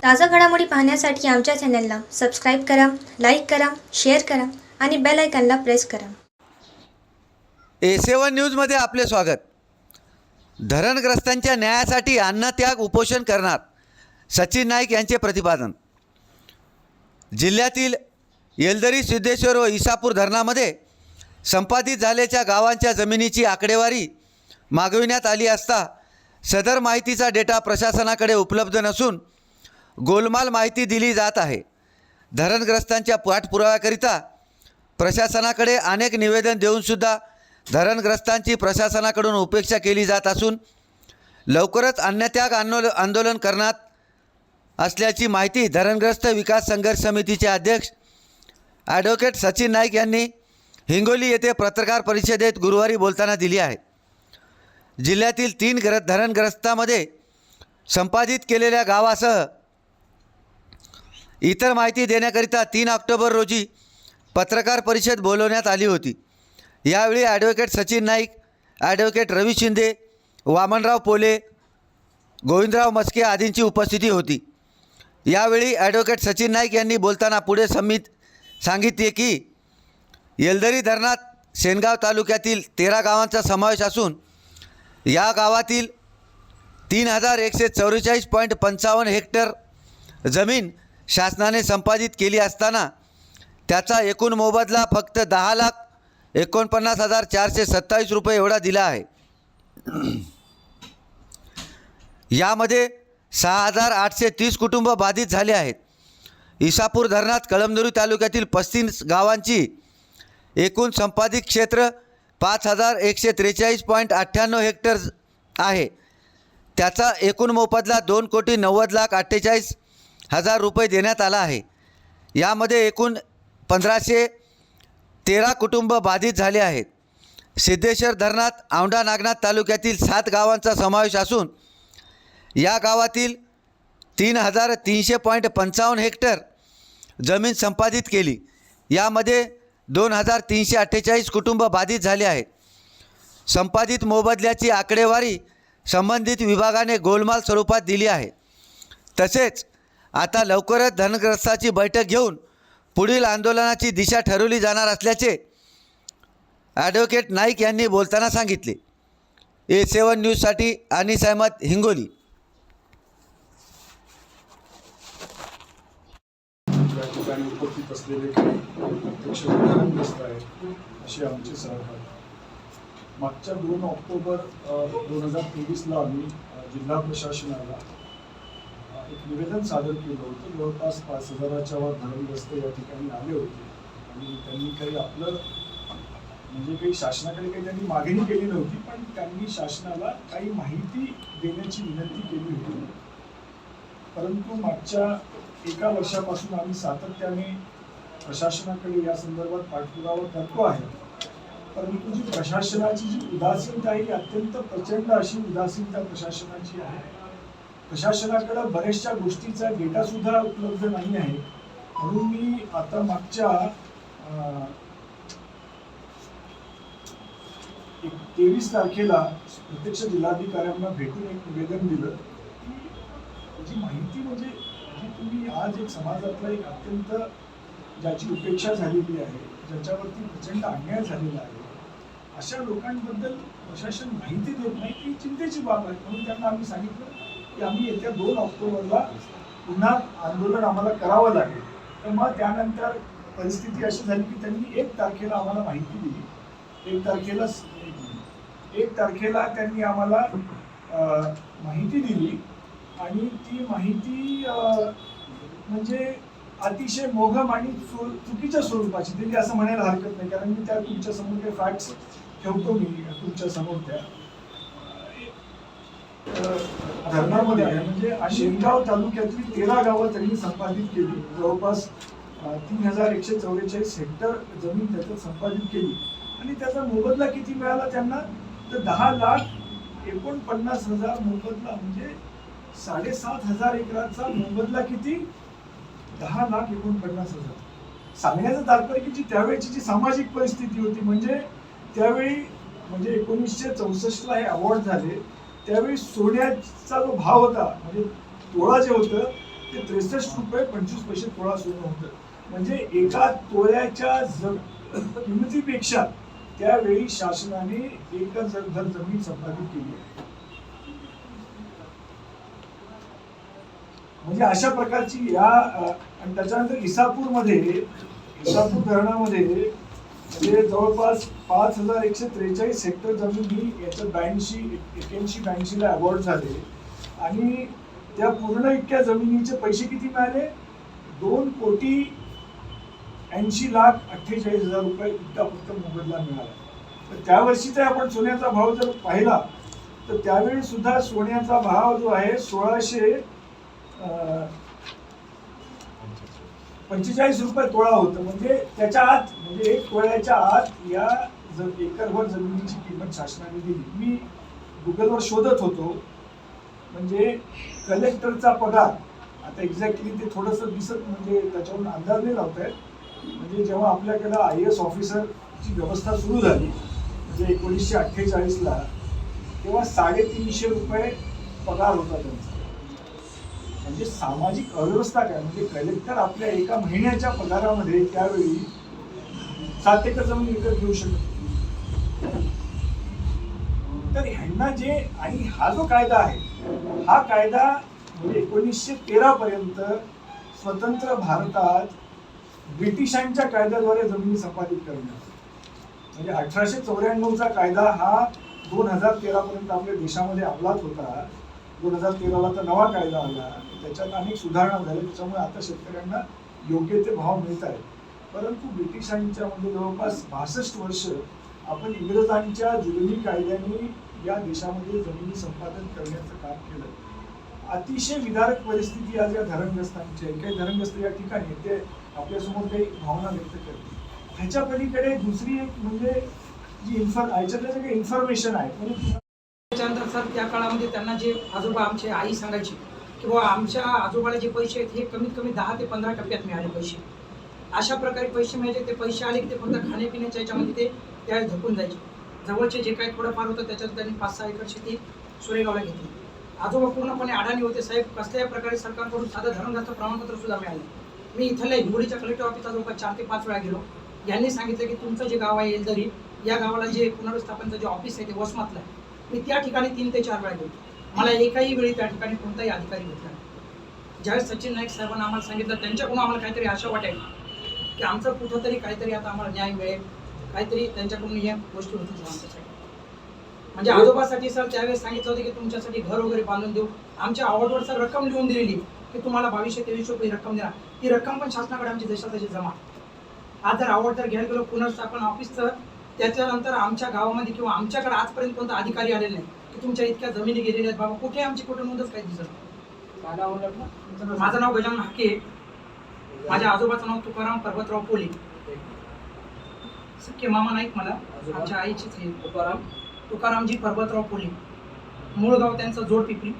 ताज़ा घडामोडी पाहण्यासाठी आमच्या चॅनलला सबस्क्राईब करा, लाईक करा, शेअर करा आणि बेल आयकॉनला प्रेस करा. A7 न्यूजमध्ये आपले स्वागत. धरणग्रस्तांच्या न्यायासाठी अन्नत्याग उपोषण करणार, सचिन नाईक यांचे प्रतिपादन. जिल्ह्यातील येलदरी, सिद्धेश्वर व इसापूर धरणामध्ये संपादित झालेल्या गावांच्या जमिनीची आकडेवारी मागविण्यात आली असता सदर माहितीचा डेटा प्रशासनाकडे उपलब्ध नसून गोलमाल माहिती दिली जात आहे. धरणग्रस्तांच्या पाठपुराव्याकरिता प्रशासनाकडे अनेक निवेदन देऊनसुद्धा धरणग्रस्तांची प्रशासनाकडून उपेक्षा केली जात असून लवकरच अन्नत्याग आंदोलन करण्यात असल्याची माहिती धरणग्रस्त विकास संघर्ष समितीचे अध्यक्ष ॲडव्होकेट सचिन नाईक यांनी हिंगोली येथे पत्रकार परिषदेत गुरुवारी बोलताना दिली आहे. जिल्ह्यातील 3 धरणग्रस्तांमध्ये संपादित केलेल्या गावासह इतर माहिती देण्याकरिता 3 ऑक्टोबर रोजी पत्रकार परिषद बोलवण्यात आली होती. यावेळी ॲडव्होकेट सचिन नाईक, ॲडव्होकेट रवी शिंदे, वामनराव पोले, गोविंदराव मस्के आदींची उपस्थिती होती. यावेळी ॲडव्होकेट सचिन नाईक यांनी बोलताना पुढे सांगितले की येलदरी धरणात सेनगाव तालुक्यातील 13 गावांचा समावेश असून या गावातील 3144.55 हेक्टर जमीन शासनाने संपादित केली असताना त्याचा एकूण मोबदला फक्त 10,49,427 रुपये एवढा दिला आहे. यामध्ये 6,830 कुटुंब बाधित झाले आहेत. इसापूर धरणात कळमनुरी तालुक्यातील 35 गावांची एकूण संपादित क्षेत्र 5,143.98 हेक्टर आहे. त्याचा एकूण मोबदला 2,90,48,000 रुपये देण्यात आला आहे. यामध्ये एकूण 1,513 कुटुंब बाधित झाले आहेत. सिद्धेश्वर धरणात औंढा नागनाथ तालुक्यातील 7 गावांचा समावेश असून या गावातील 3,300.55 हेक्टर जमीन संपादित केली. यामध्ये 2,348 कुटुंब बाधित झाले आहेत. संपादित मोबदल्याची आकडेवारी संबंधित विभागाने गोलमाल स्वरूपात दिली आहे. तसेच आता लवकरच धरणग्रस्तांची बैठक घेऊन पुढील आंदोलनाची दिशा ठरवली जाणार असल्याचे ॲडव्होकेट नाईक यांनी बोलताना सांगितले. A7 न्यूजसाठी अनिस अहमद, हिंगोली. या ठिकाणी उपस्थित असलेले काही प्रत्यक्ष धरणग्रस्त आहेत असे आमचे सहकारी. मागच्या 2 ऑक्टोबर 2023ला आम्ही जिल्हा प्रशासनाला एक निवेदन सादर केलं होतं. जवळपास 5,000च्या वर धरणग्रस्त या ठिकाणी आले होते आणि त्यांनी काही आपलं म्हणजे काही शासनाकडे काही त्यांनी मागणी केली नव्हती, पण त्यांनी शासनाला काही माहिती देण्याची विनंती केली होती. परंतु मागच्या 1 वर्षापासून आम्ही सातत्याने प्रशासनाकडे या संदर्भात पाठपुरावा करतो आहे. परंतु जी प्रशासनाची जी उदासीनता आहे, अत्यंत प्रचंड अशी उदासीनता प्रशासनाची आहे. प्रशासनाकडे बऱ्याचशा गोष्टीचा डेटा सुद्धा उपलब्ध नाही आहे. म्हणून मी आता मागच्या 23 तारखेला प्रत्यक्ष जिल्हाधिकाऱ्यांना भेटून एक निवेदन दिलं की जी माहिती म्हणजे जी तुम्ही आज एक समाजातला एक अत्यंत ज्याची उपेक्षा झालेली आहे, ज्याच्यावरती प्रचंड अन्याय झालेला आहे, अशा लोकांबद्दल प्रशासन माहिती देत नाही, ती चिंतेची बाब आहे. म्हणून त्यांना आम्ही सांगितलं की आम्ही येत्या 2 ऑक्टोबरला पुन्हा आंदोलन आम्हाला करावं लागेल. तर मग त्यानंतर परिस्थिती अशी झाली की त्यांनी 1 तारखेला आम्हाला माहिती दिली. 1 तारखेला त्यांनी आम्हाला माहिती दिली आणि ती माहिती म्हणजे अतिशय मोघम आणि चुकीच्या स्वरूपाची दिली असं म्हणायला हरकत नाही. कारण मी त्या तुमच्या समोर काही फॅक्ट्स ठेवतो मी तुमच्या समोर. त्या धरणामध्ये म्हणजे शेनगाव तालुक्यातली 13 गावं त्यांनी संपादित केली. जवळपास 3,144 हेक्टर जमीन त्याच्यात संपादित केली आणि त्याचा मोबदला किती मिळाला त्यांना, तर 10,49,000 मोबदला. म्हणजे 7,500 एकराचा मोबदला किती, 10,49,000. सांगण्याचं तात्पर्य की जी त्यावेळेची जी सामाजिक परिस्थिती होती, म्हणजे त्यावेळी म्हणजे 1964ला हे अवॉर्ड झाले, त्यावेळी सोन्याचा जो भाव होता म्हणजे तोळा जे होतं ते 63 रुपये 25 पैसे तोळा सोनं होतं. म्हणजे एका तोळ्याच्या किमतीपेक्षा त्यावेळी शासनाने एक जर जमीन संपादित केली. म्हणजे अशा प्रकारची आणि त्याच्यानंतर इसापूर धरणामध्ये म्हणजे जवळपास 5143 हेक्टर जमीन ही याच्यात 81-82 ला अवॉर्ड झाले आणि त्या पूर्ण इतक्या जमिनीचे पैसे किती मिळाले? 2,80,48,00,000 रुपये इतका फक्त मोबदला मिळाला. तर त्या वर्षीचा आपण सोन्याचा भाव जर पाहिला तर त्यावेळी सुद्धा सोन्याचा भाव जो आहे 1645 रुपये तोळा होतं. म्हणजे त्याच्या आत म्हणजे 1 तोळ्याच्या आत या एकरभर जमिनीची किंमत शासनाने दिली. मी गुगलवर शोधत होतो म्हणजे कलेक्टरचा पगार आता एक्झॅक्टली ते थोडंसं दिसत म्हणजे त्याच्यावरून अंदाज नाही लावता येत. म्हणजे जेव्हा आपल्याकडं IAS ऑफिसरची व्यवस्था सुरू झाली म्हणजे 1948ला तेव्हा 350 रुपये पगार होता त्यांचा. म्हणजे सामाजिक अव्यवस्था काय म्हणजे कलेक्टर आपल्या एका महिन्याच्या पगारामध्ये त्यावेळी 7 एकर जमीन विकत घेऊ शकत. तर ह्यांना जे आणि हा जो कायदा आहे हा कायदा म्हणजे 1913 पर्यंत स्वतंत्र भारतात ब्रिटिशांच्या कायद्याद्वारे जमिनी संपादित करण्यात. म्हणजे 1894चा कायदा हा 2013 पर्यंत आपल्या देशामध्ये अंमलात होता. 2013ला तर नवा कायदा आला, त्याच्यात अनेक सुधारणा झाल्या, त्याच्यामुळे आता शेतकऱ्यांना योग्य ते भाव मिळत आहेत. परंतु ब्रिटिशांच्या मध्ये जवळपास 62 वर्ष आपण इंग्रजांच्या जुलमी कायद्याने या देशामध्ये जमिनी संपादन करण्याचं काम केलं. अतिशय विदारक परिस्थिती आज या धरणग्रस्तांची आहे. काही धरणग्रस्त या ठिकाणी ते आपल्यासमोर काही भावना व्यक्त करते. ह्याच्या पलीकडे दुसरी एक म्हणजे जी याच्यातले इन्फॉर्मेशन आहे म्हणजे त्याच्यानंतर सर त्या काळामध्ये त्यांना जे आजोबा आमचे आई सांगायची की बाबा आमच्या आजोबाला जे पैसे आहेत हे कमीत कमी 10 ते 15 टप्प्यात मिळाले पैसे. अशा प्रकारे पैसे मिळायचे. ते पैसे आले की ते फक्त खाण्यापिण्याच्या याच्यामध्ये ते त्या झोपून जायचे. जवळचे जे काही थोडंफार होतं त्याच्यात त्यांनी 5-6 एकर शेती सुरेगावला घेतली. आजोबा पूर्णपणे अडाणी होते. साहेब कसल्याही प्रकारे सरकारकडून साधं धरणग्रस्त प्रमाणपत्र सुद्धा मिळालं. मी इथल्या हिंगोलीच्या कलेक्टर ऑफिसला जवळपास 4 ते 5 वेळा गेलो. यांनी सांगितलं की तुमचं जे गाव आहे एलदरी या गावाला जे पुनर्स्थापनचं जे ऑफिस आहे ते वसमतलं आहे. मी त्या ठिकाणी 3 ते 4 वेळा गेलो. मला एकाही वेळी त्या ठिकाणी कोणताही अधिकारी भेटला नाही. ज्यावेळेस सचिन नाईक साहेबांना आम्हाला सांगितलं त्यांच्याकडून आम्हाला काहीतरी आशा वाटायला की आमचं कुठंतरी काहीतरी आता आम्हाला न्याय मिळेल, काहीतरी त्यांच्याकडून या गोष्टी होतील आमच्यासाठी. म्हणजे आजोबासाठी सर त्यावेळेस सांगितलं होतं की तुमच्यासाठी घर वगैरे बांधून देऊ. आमच्या अवॉर्डवर सर रक्कम लिहून दिलेली की तुम्हाला 2223 रुपये रक्कम देणार. ती रक्कम पण शासनाकडे आमची देशात जमा. आज जर अवॉर्ड जर घ्यायला गेलो पुनर्स्थापन ऑफिसचं त्याच्यानंतर आमच्या गावामध्ये किंवा आमच्याकडे आजपर्यंत कोणता अधिकारी आलेला नाही की तुमच्या इतक्या जमिनी गेलेल्या आहेत बाबा. कुठे आमची कुठे नोंदच काही दिसत. माझं नाव गजानन हाके. माझ्या आजोबाचं नाव तुकाराम पर्वतराव पोले. सख्खे मामा नाईक मला आमच्या आईचीच हे तुकारामजी पर्वतराव पोले. मूळ गाव त्यांचं जोडपिपरी.